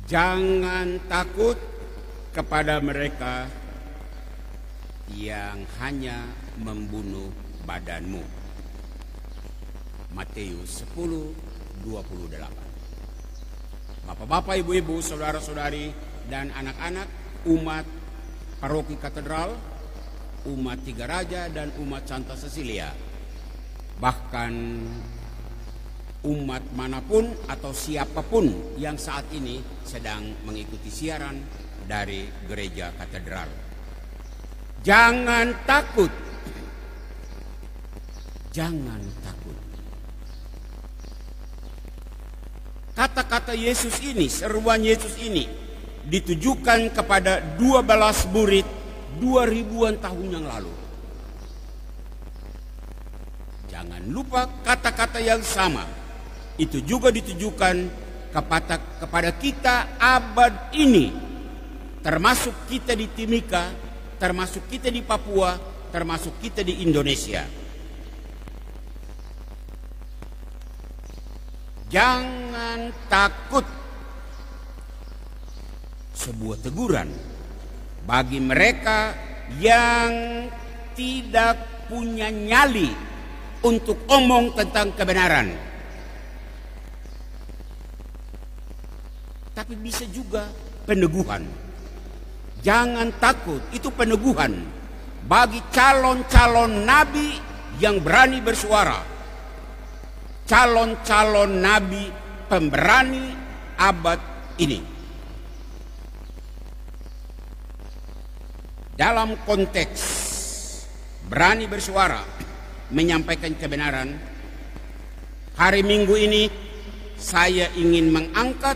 Jangan takut kepada mereka yang hanya membunuh badanmu. Matius 10:28. Bapak-bapak, ibu-ibu, saudara-saudari, dan anak-anak umat Paroki Katedral, umat Tiga Raja, dan umat Santa Cecilia, bahkan umat manapun atau siapapun yang saat ini sedang mengikuti siaran dari Gereja Katedral. Jangan takut. Jangan takut. Kata-kata Yesus ini, seruan Yesus ini ditujukan kepada 12 murid 2000-an tahun yang lalu. Jangan lupa kata-kata yang sama itu juga ditujukan kepada kita abad ini, termasuk kita di Timika, termasuk kita di Papua, termasuk kita di Indonesia. Jangan takut. Sebuah teguran bagi mereka yang tidak punya nyali untuk omong tentang kebenaran. Tapi bisa juga peneguhan. Jangan takut, itu peneguhan bagi calon-calon nabi yang berani bersuara. Calon-calon nabi pemberani abad ini. Dalam konteks berani bersuara, menyampaikan kebenaran, hari Minggu ini saya ingin mengangkat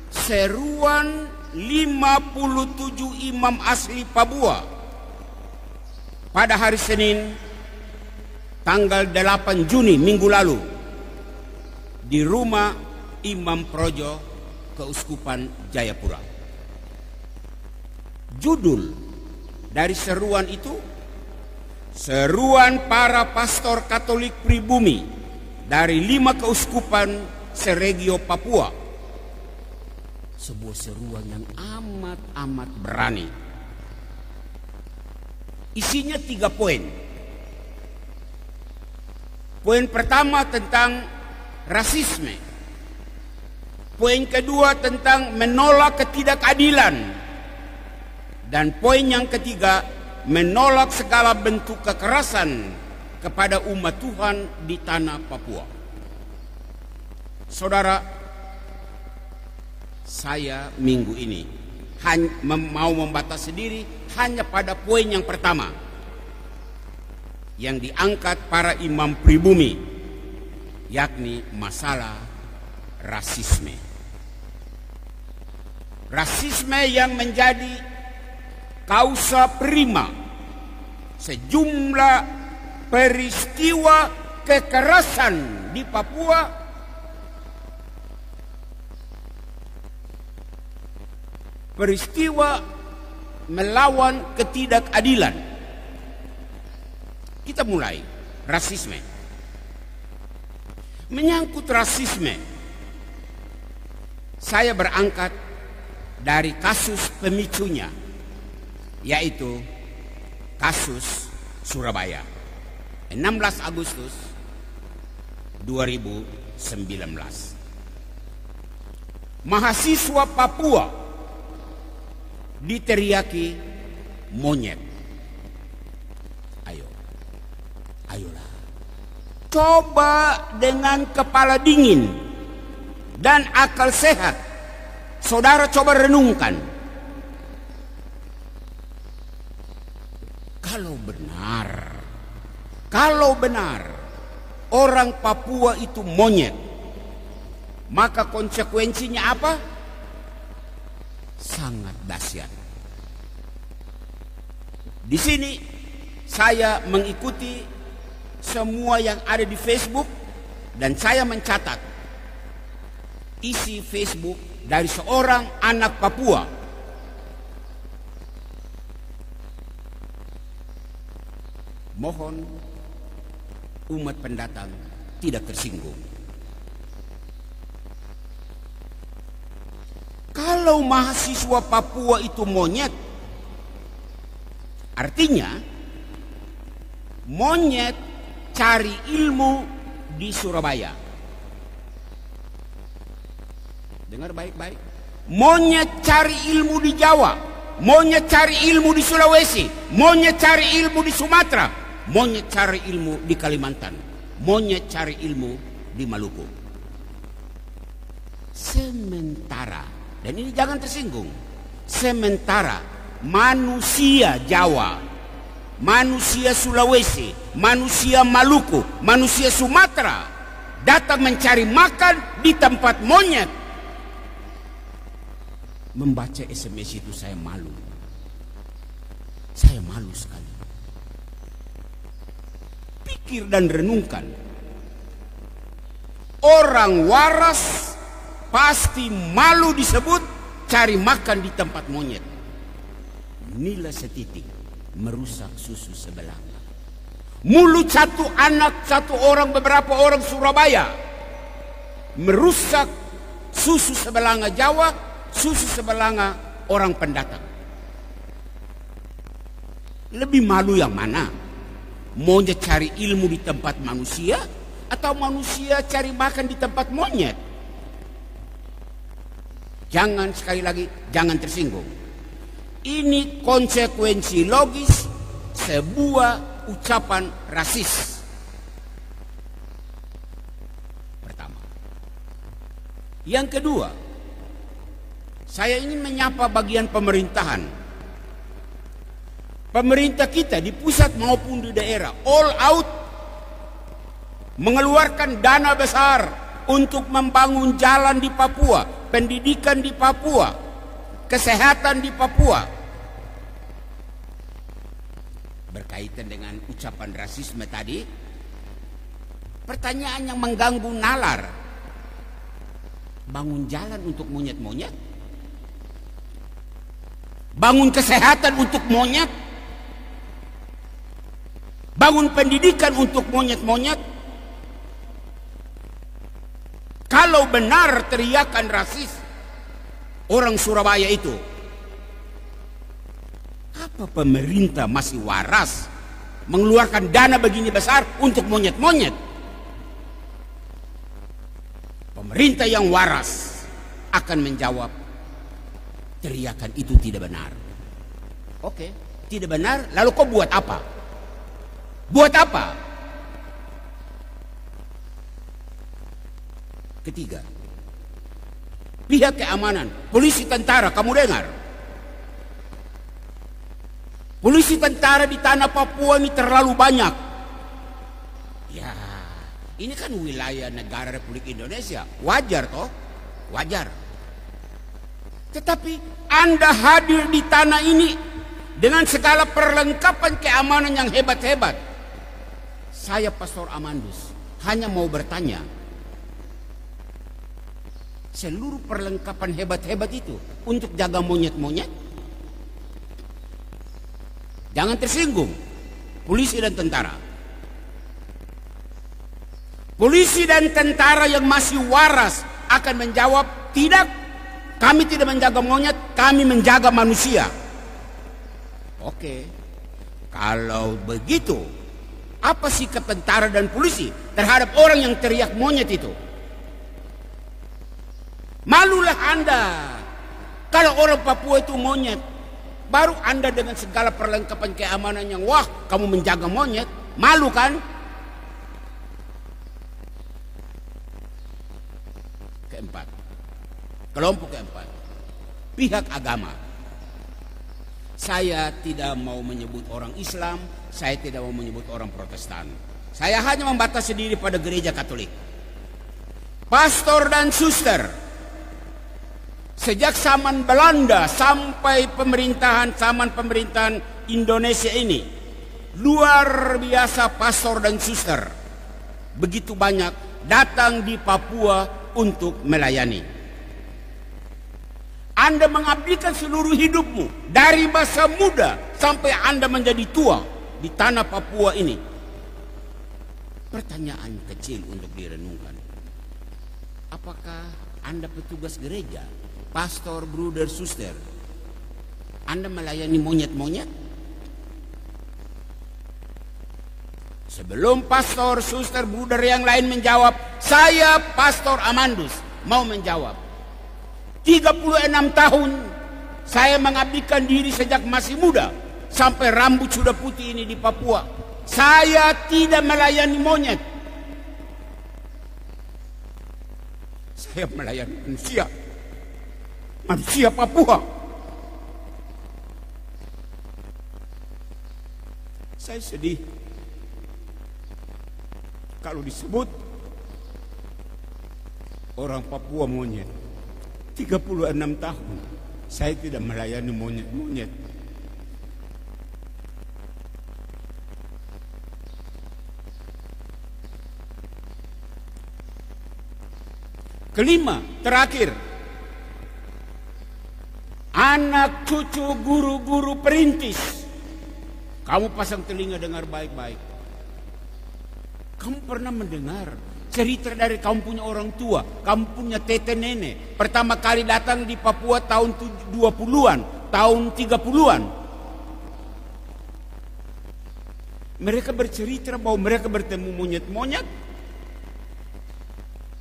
seruan 57 imam asli Papua pada hari Senin tanggal 8 Juni minggu lalu di rumah Imam Projo Keuskupan Jayapura. Judul dari seruan itu, seruan para pastor Katolik pribumi dari 5 keuskupan seregio Papua. Sebuah seruan yang amat berani. Isinya 3 poin. Poin pertama tentang rasisme. Poin kedua tentang menolak ketidakadilan. Dan poin yang ketiga, menolak segala bentuk kekerasan kepada umat Tuhan di tanah Papua. Saudara, saya minggu ini mau membatasi diri hanya pada poin yang pertama yang diangkat para imam pribumi, yakni masalah rasisme. Rasisme yang menjadi kausa prima sejumlah peristiwa kekerasan di Papua, peristiwa melawan ketidakadilan. Kita mulai rasisme. Menyangkut rasisme, saya berangkat dari kasus pemicunya, yaitu kasus Surabaya 16 Agustus 2019. Mahasiswa Papua diteriaki monyet. Ayolah, coba dengan kepala dingin dan akal sehat, saudara coba renungkan. Kalau benar orang Papua itu monyet, maka konsekuensinya apa? Sangat dahsyat. Di sini saya mengikuti semua yang ada di Facebook dan saya mencatat isi Facebook dari seorang anak Papua. Mohon umat pendatang tidak tersinggung. Kalau mahasiswa Papua itu monyet, artinya monyet cari ilmu di Surabaya. Dengar baik-baik. Monyet cari ilmu di Jawa, monyet cari ilmu di Sulawesi, monyet cari ilmu di Sumatera, monyet cari ilmu di Kalimantan, monyet cari ilmu di Maluku. Sementara, dan ini jangan tersinggung, sementara manusia Jawa, manusia Sulawesi, manusia Maluku, manusia Sumatera datang mencari makan di tempat monyet. Membaca SMS itu saya malu. Saya malu sekali. Pikir dan renungkan. Orang waras pasti malu disebut cari makan di tempat monyet. Nila setitik merusak susu sebelanga. Mulut satu anak, satu orang, beberapa orang Surabaya merusak susu sebelanga Jawa, susu sebelanga orang pendatang. Lebih malu yang mana? Monyet cari ilmu di tempat manusia atau manusia cari makan di tempat monyet? Jangan, sekali lagi, jangan tersinggung. Ini konsekuensi logis sebuah ucapan rasis. Pertama. Yang kedua, saya ingin menyapa bagian pemerintahan. Pemerintah kita di pusat maupun di daerah all out mengeluarkan dana besar untuk membangun jalan di Papua, pendidikan di Papua, kesehatan di Papua. Berkaitan dengan ucapan rasisme tadi, pertanyaan yang mengganggu nalar, bangun jalan untuk monyet-monyet, bangun kesehatan untuk monyet, bangun pendidikan untuk monyet-monyet. Kalau benar teriakan rasis orang Surabaya itu, apa pemerintah masih waras mengeluarkan dana begini besar untuk monyet-monyet? Pemerintah yang waras akan menjawab, teriakan itu tidak benar. Oke, tidak benar, lalu kau buat apa? Buat apa? Ketiga, pihak keamanan, polisi, tentara, kamu dengar? Polisi, tentara di tanah Papua ini terlalu banyak. Ya, ini kan wilayah negara Republik Indonesia, wajar toh? Wajar. Tetapi Anda hadir di tanah ini dengan segala perlengkapan keamanan yang hebat-hebat. Saya Pastor Amandus hanya mau bertanya, seluruh perlengkapan hebat-hebat itu untuk jaga monyet-monyet? Jangan tersinggung, polisi dan tentara. Polisi dan tentara yang masih waras akan menjawab, tidak, kami tidak menjaga monyet, kami menjaga manusia. Oke, kalau begitu, apa sikap tentara dan polisi terhadap orang yang teriak monyet itu? Malulah Anda. Kalau orang Papua itu monyet, baru Anda dengan segala perlengkapan keamanan yang wah, kamu menjaga monyet, malu kan? Keempat, kelompok keempat, pihak agama. Saya tidak mau menyebut orang Islam, saya tidak mau menyebut orang Protestan. Saya hanya membatasi diri pada gereja Katolik. Pastor dan suster, sejak zaman Belanda sampai zaman pemerintahan Indonesia ini, luar biasa pastor dan suster begitu banyak datang di Papua untuk melayani. Anda mengabdikan seluruh hidupmu dari masa muda sampai Anda menjadi tua di tanah Papua ini. Pertanyaan kecil untuk direnungkan. Apakah Anda petugas gereja pastor, bruder, suster, Anda melayani monyet-monyet? Sebelum pastor, suster, bruder yang lain menjawab, saya Pastor Amandus mau menjawab. 36 tahun saya mengabdikan diri sejak masih muda sampai rambut sudah putih ini di Papua. Saya tidak melayani monyet. Saya melayani manusia. Manusia Papua. Saya sedih kalau disebut orang Papua monyet. 36 tahun saya tidak melayani monyet-monyet. Kelima, terakhir, anak cucu guru-guru perintis. Kamu pasang telinga dengar baik-baik. Kamu pernah mendengar cerita dari kamu punya orang tua, kamu punya tete nenek, pertama kali datang di Papua tahun 20-an, tahun 30-an. Mereka bercerita bahwa mereka bertemu monyet-monyet.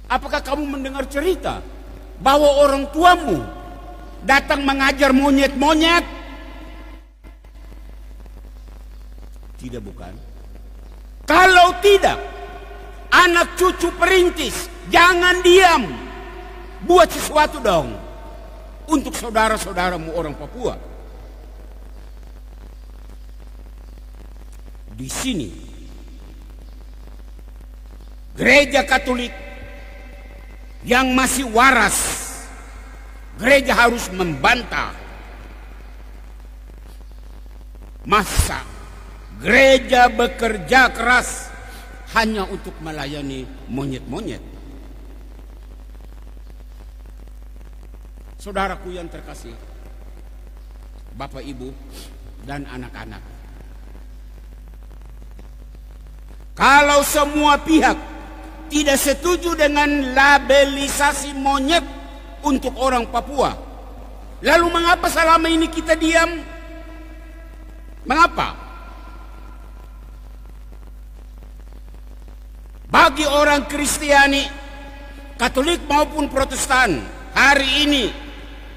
Apakah kamu mendengar cerita bahwa orang tuamu datang mengajar monyet-monyet? Tidak, bukan? Kalau tidak, anak cucu perintis, jangan diam. Buat sesuatu dong untuk saudara-saudaramu orang Papua. Di sini gereja Katolik yang masih waras, gereja harus membantah. Masa gereja bekerja keras hanya untuk melayani monyet-monyet? Saudaraku yang terkasih, Bapak, Ibu, dan anak-anak, kalau semua pihak tidak setuju dengan labelisasi monyet untuk orang Papua, lalu mengapa selama ini kita diam? Mengapa? Bagi orang Kristiani, Katolik maupun Protestan, hari ini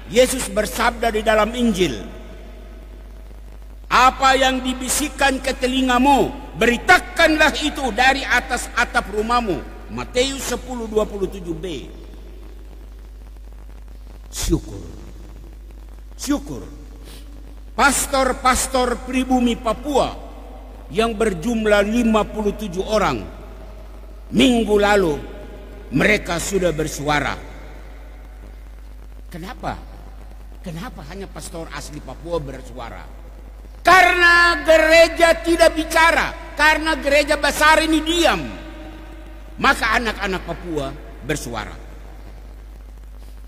Yesus bersabda di dalam Injil, apa yang dibisikkan ke telingamu, beritakanlah itu dari atas atap rumahmu. Matius 10:27b. Syukur pastor-pastor pribumi Papua yang berjumlah 57 orang, minggu lalu mereka sudah bersuara. Kenapa hanya pastor asli Papua bersuara? Karena gereja tidak bicara, karena gereja besar ini diam, maka anak-anak Papua bersuara.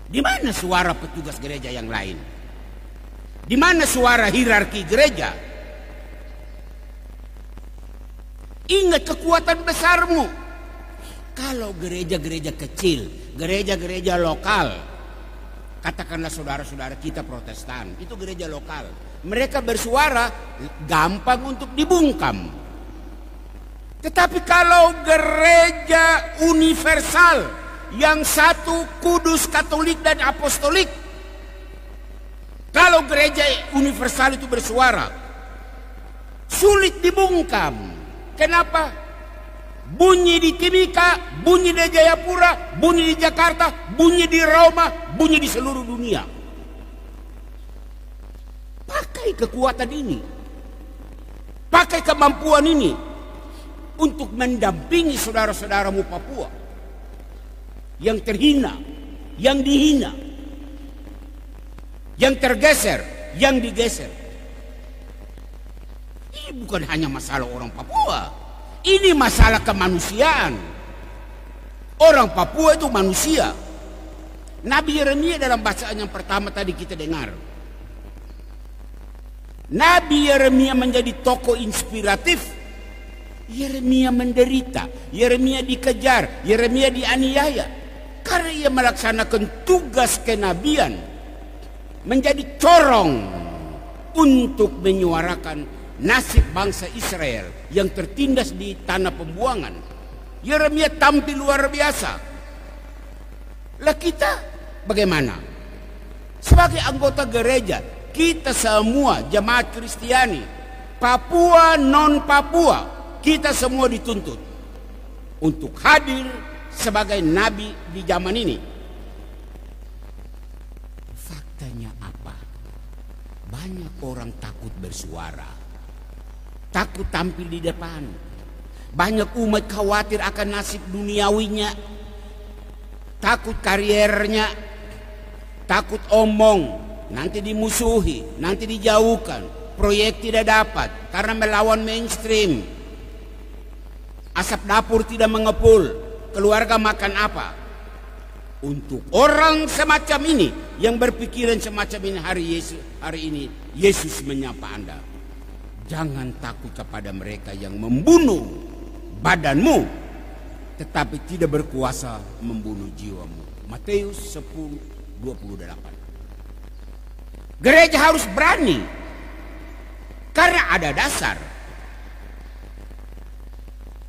Di mana suara petugas gereja yang lain? Di mana suara hierarki gereja? Ingat kekuatan besarmu. Kalau gereja-gereja kecil, gereja-gereja lokal, katakanlah saudara-saudara kita Protestan, itu gereja lokal, mereka bersuara gampang untuk dibungkam. Tetapi kalau gereja universal yang satu, kudus, Katolik dan Apostolik, kalau gereja universal itu bersuara, sulit dibungkam. Kenapa? Bunyi di Timika, bunyi di Jayapura, bunyi di Jakarta, bunyi di Roma, bunyi di seluruh dunia. Pakai kekuatan ini, pakai kemampuan ini untuk mendampingi saudara-saudaramu Papua yang terhina, yang dihina, yang tergeser, yang digeser. Ini bukan hanya masalah orang Papua, ini masalah kemanusiaan. Orang Papua itu manusia. Nabi Yeremia dalam bacaan yang pertama tadi kita dengar, Nabi Yeremia menjadi tokoh inspiratif. Yeremia menderita, Yeremia dikejar, Yeremia dianiaya karena ia melaksanakan tugas kenabian menjadi corong untuk menyuarakan nasib bangsa Israel yang tertindas di tanah pembuangan. Yeremia tampil luar biasa. Lah kita bagaimana? Sebagai anggota gereja, kita semua jemaat Kristiani, Papua non Papua, kita semua dituntut untuk hadir sebagai nabi di zaman ini. Faktanya apa? Banyak orang takut bersuara, takut tampil di depan. Banyak umat khawatir akan nasib duniawinya, takut kariernya, takut omong, nanti dimusuhi, nanti dijauhkan, proyek tidak dapat karena melawan mainstream. Asap dapur tidak mengepul, keluarga makan apa? Untuk orang semacam ini yang berpikiran semacam ini hari ini Yesus menyapa Anda. Jangan takut kepada mereka yang membunuh badanmu tetapi tidak berkuasa membunuh jiwamu. Matius 10:28. Gereja harus berani karena ada dasar.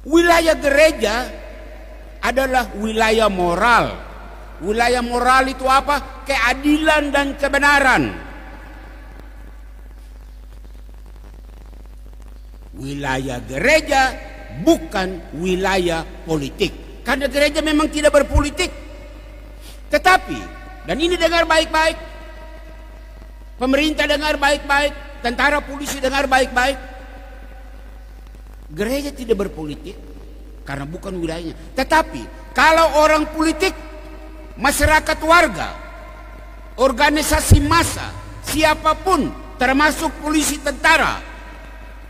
Wilayah gereja adalah wilayah moral. Wilayah moral itu apa? Keadilan dan kebenaran. Wilayah gereja bukan wilayah politik. Karena gereja memang tidak berpolitik. Tetapi, dan ini dengar baik-baik, pemerintah dengar baik-baik, tentara polisi dengar baik-baik, gereja tidak berpolitik karena bukan wilayahnya. Tetapi kalau orang politik, masyarakat warga, organisasi massa, siapapun termasuk polisi, tentara,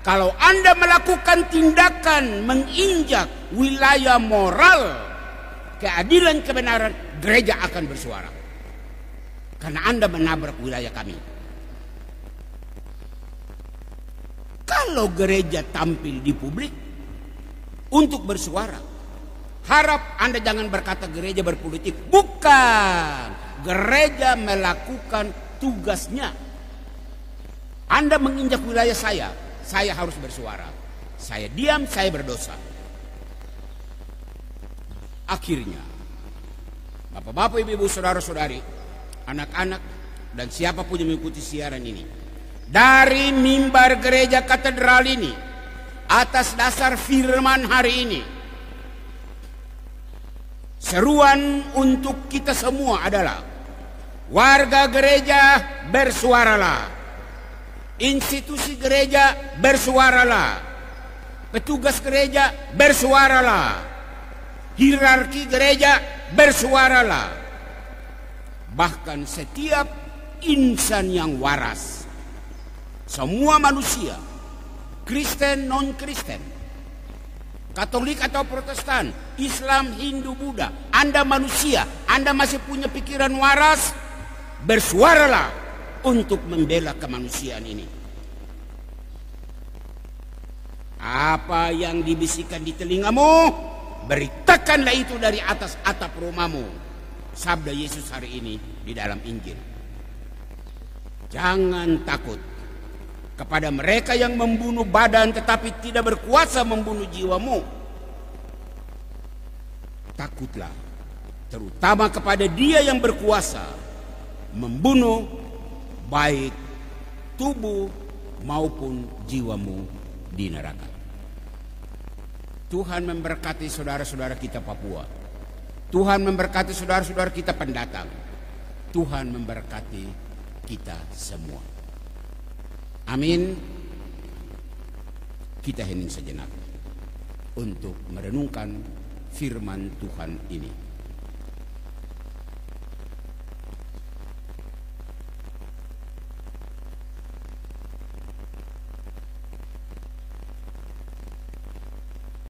kalau Anda melakukan tindakan menginjak wilayah moral, keadilan, kebenaran, gereja akan bersuara. Karena Anda menabrak wilayah kami. Kalau gereja tampil di publik untuk bersuara, harap Anda jangan berkata gereja berpolitik. Bukan. Gereja melakukan tugasnya. Anda menginjak wilayah saya harus bersuara. Saya diam, saya berdosa. Akhirnya, Bapak-bapak, Ibu-ibu, saudara-saudari, anak-anak, dan siapapun yang mengikuti siaran ini, dari mimbar gereja katedral ini, atas dasar firman hari ini, seruan untuk kita semua adalah: warga gereja bersuaralah, institusi gereja bersuaralah, petugas gereja bersuaralah, hierarki gereja bersuaralah, bahkan setiap insan yang waras, semua manusia, Kristen, non-Kristen, Katolik atau Protestan, Islam, Hindu, Buddha, Anda manusia, Anda masih punya pikiran waras, bersuaralah untuk membela kemanusiaan ini. Apa yang dibisikkan di telingamu, beritakanlah itu dari atas atap rumahmu. Sabda Yesus hari ini di dalam Injil. Jangan takut kepada mereka yang membunuh badan tetapi tidak berkuasa membunuh jiwamu. Takutlah terutama kepada Dia yang berkuasa membunuh baik tubuh maupun jiwamu di neraka. Tuhan memberkati saudara-saudara kita Papua. Tuhan memberkati saudara-saudara kita pendatang. Tuhan memberkati kita semua. Amin. Kita hening sejenak untuk merenungkan firman Tuhan ini.